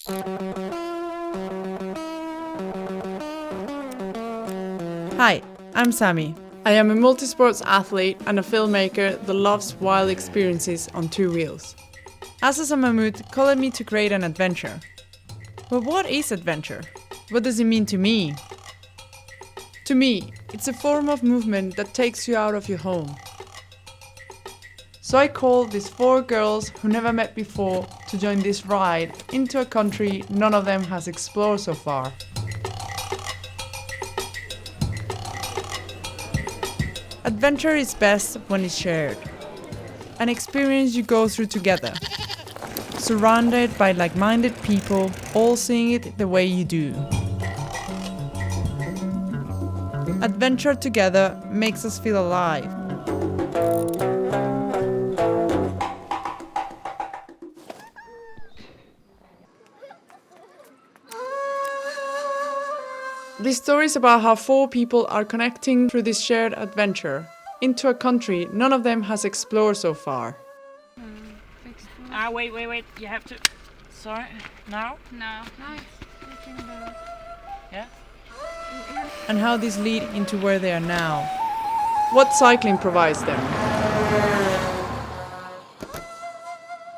Hi, I'm Sami. I am a multisports athlete and a filmmaker that loves wild experiences on two wheels. ASSOS and Mammut called me to create an adventure. But what is adventure? What does it mean to me? To me, it's a form of movement that takes you out of your home. So I called these 4 girls who never met before to join this ride into a country none of them has explored so far. Adventure is best when it's shared. An experience you go through together, surrounded by like-minded people, all seeing it the way you do. Adventure together makes us feel alive. This story is about how 4 people are connecting through this shared adventure into a country none of them has explored so far. Wait. You have to. Sorry. Now? No. Nice. Yeah? And how these lead into where they are now. What cycling provides them.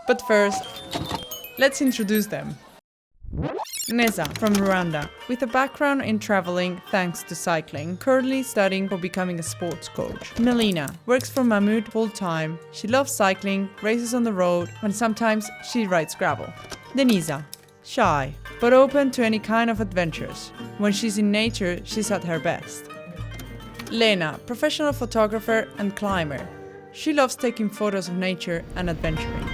But first, let's introduce them. Neza from Rwanda, with a background in traveling thanks to cycling, currently studying for becoming a sports coach. Melina works for Mammut full-time. She loves cycling, races on the road, and sometimes she rides gravel. Denisa, shy, but open to any kind of adventures. When she's in nature, she's at her best. Lena, professional photographer and climber. She loves taking photos of nature and adventuring.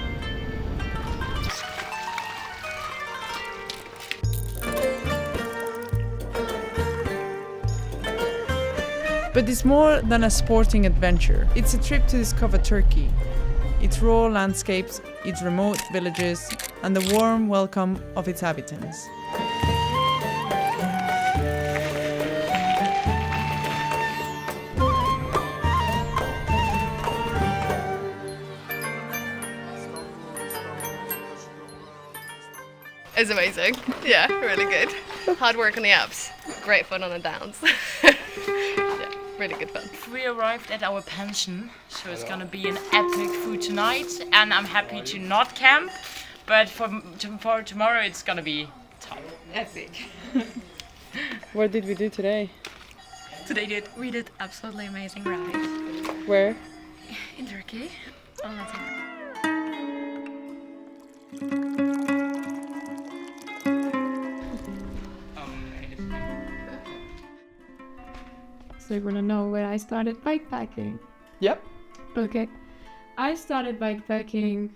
But it's more than a sporting adventure. It's a trip to discover Turkey, its raw landscapes, its remote villages, and the warm welcome of its inhabitants. It's amazing. Yeah, really good. Hard work on the ups, great fun on the downs. Yeah, really good fun. We arrived at our pension, so it's gonna be an epic food tonight, and I'm happy to not camp, but for tomorrow it's gonna be top. Epic. What did we do today? We did absolutely amazing ride. Where? In Turkey. So you want to know where I started bikepacking? Yep. Okay. I started bikepacking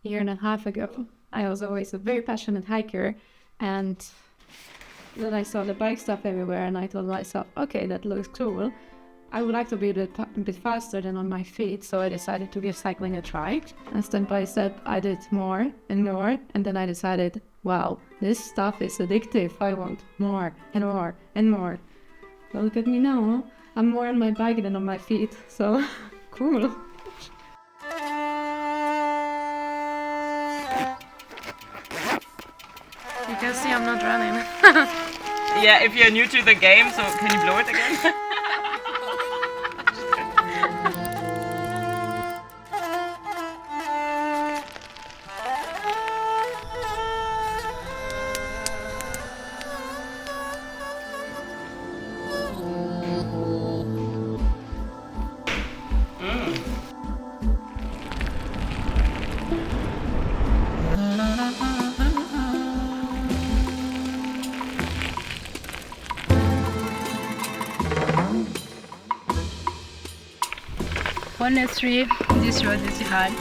a year and a half ago. I was always a very passionate hiker, and then I saw the bike stuff everywhere, and I told myself, okay, that looks cool. I would like to be a bit faster than on my feet, so I decided to give cycling a try. And step by step, I did more and more, and then I decided, wow, this stuff is addictive. I want more and more and more. Well, look at me now. I'm more on my bike than on my feet, so cool. You can see I'm not running. Yeah, if you're new to the game, so can you blow it again? Honestly, this road is hard.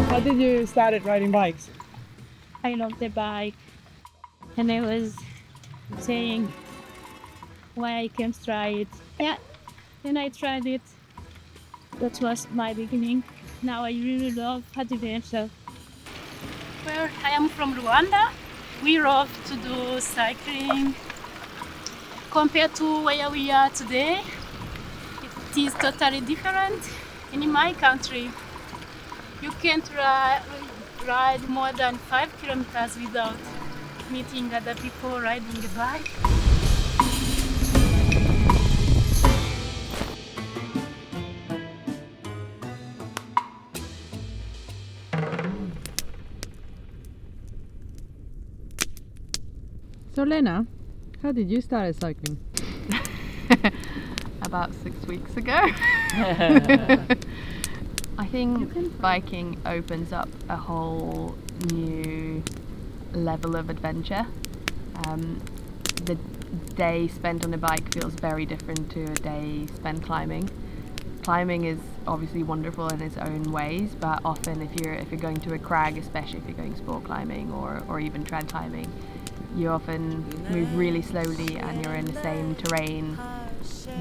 How did you start riding bikes? I love the bike, and I was saying why I can't try it. Yeah, and I tried it. That was my beginning. Now I really love adventure. Where I am from Rwanda, we love to do cycling compared to where we are today, it is totally different. In my country, you can't ride more than 5 kilometers without meeting other people riding a bike. So Lena, how did you start cycling? About 6 weeks ago. I think biking opens up a whole new level of adventure. The day spent on a bike feels very different to a day spent climbing. Climbing is obviously wonderful in its own ways, but often if you're going to a crag, especially if you're going sport climbing or even trad climbing, you often move really slowly and you're in the same terrain.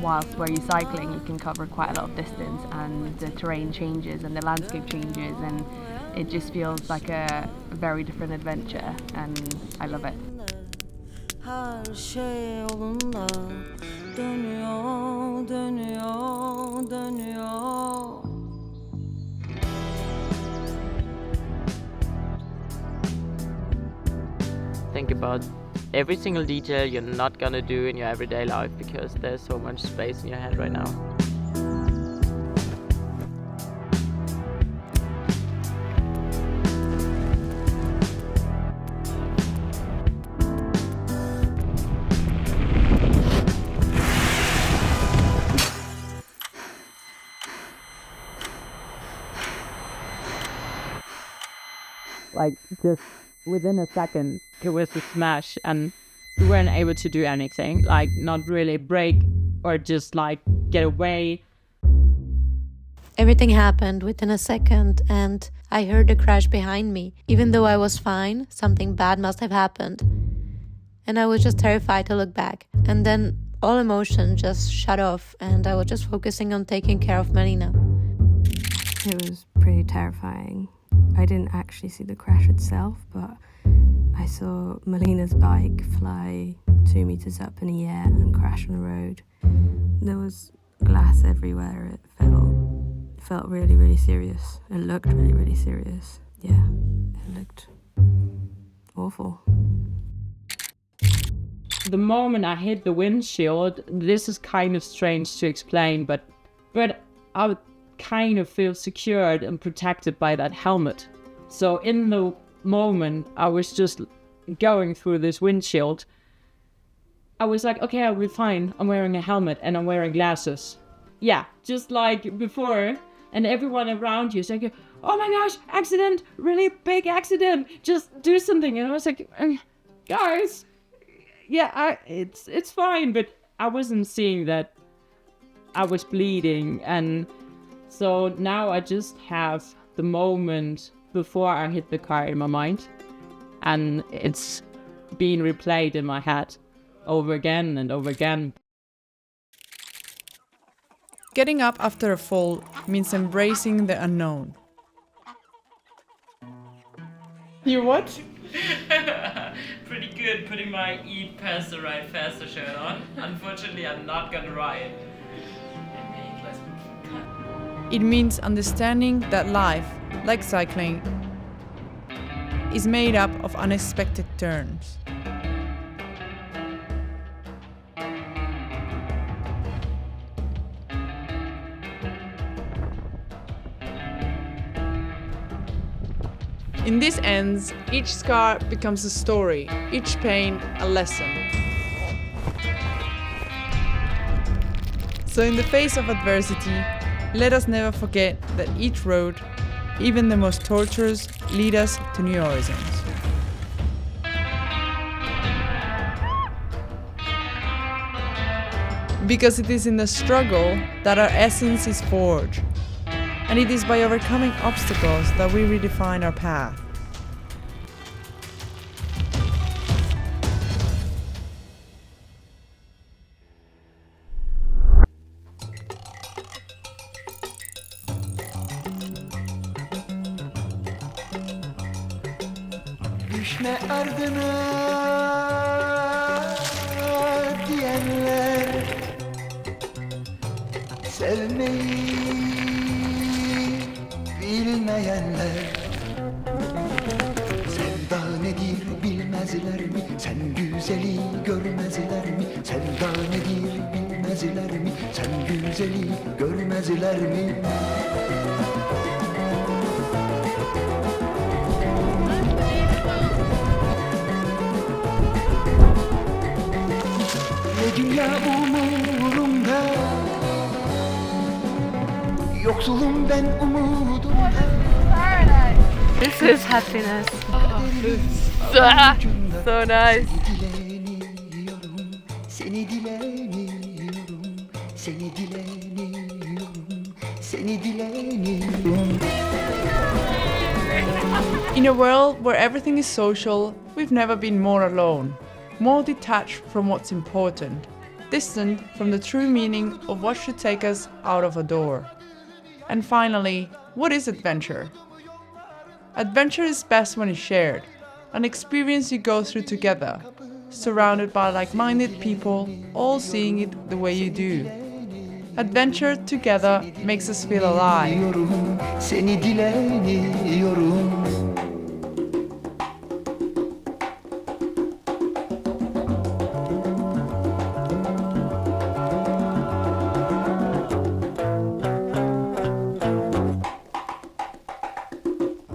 Whilst where you're cycling, you can cover quite a lot of distance and the terrain changes and the landscape changes, and it just feels like a very different adventure, and I love it. Her şey yolunda dönüyor, dönüyor, dönüyor. Think about every single detail you're not gonna do in your everyday life because there's so much space in your head right now. Like just within a second, it was a smash and we weren't able to do anything, like not really brake or just like get away. Everything happened within a second and I heard the crash behind me. Even though I was fine, something bad must have happened. And I was just terrified to look back. And then all emotion just shut off and I was just focusing on taking care of Melina. It was pretty terrifying. I didn't actually see the crash itself, but I saw Melina's bike fly 2 meters up in the air and crash on the road. There was glass everywhere. It felt really, really serious. It looked really, really serious. Yeah, it looked awful. The moment I hit the windshield, this is kind of strange to explain, but I would kind of feel secured and protected by that helmet. So in the moment I was just going through this windshield, I was like, okay, I'll be fine. I'm wearing a helmet and I'm wearing glasses. Yeah, just like before. And everyone around you is like, oh my gosh, accident, really big accident, just do something. And I was like, guys, yeah, it's fine. But I wasn't seeing that I was bleeding. And so now I just have the moment before I hit the car in my mind. And it's being replayed in my head over again and over again. Getting up after a fall means embracing the unknown. You what? Pretty good putting my Eat Pasta Ride Faster shirt on. Unfortunately, I'm not gonna ride. It means understanding that life, like cycling, is made up of unexpected turns. In these ends, each scar becomes a story, each pain a lesson. So in the face of adversity, let us never forget that each road, even the most tortuous, lead us to new horizons. Because it is in the struggle that our essence is forged. And it is by overcoming obstacles that we redefine our path. Düşme ardına diyenler Sevmeyi bilmeyenler sevda nedir bilmezler mi? Sen güzeli görmezler mi? Sevda nedir bilmezler mi? Sen güzeli görmezler mi? Ne dünya umurumda, yoksulum ben umudumda. This is happiness. So nice. Seni dileniyorum, seni dileniyorum, seni dileniyorum. In a world where everything is social, we've never been more alone, more detached from what's important, distant from the true meaning of what should take us out of a door. And finally, what is adventure? Adventure is best when it's shared, an experience you go through together, surrounded by like-minded people, all seeing it the way you do. Adventure together makes us feel alive. Seni dileniyorum.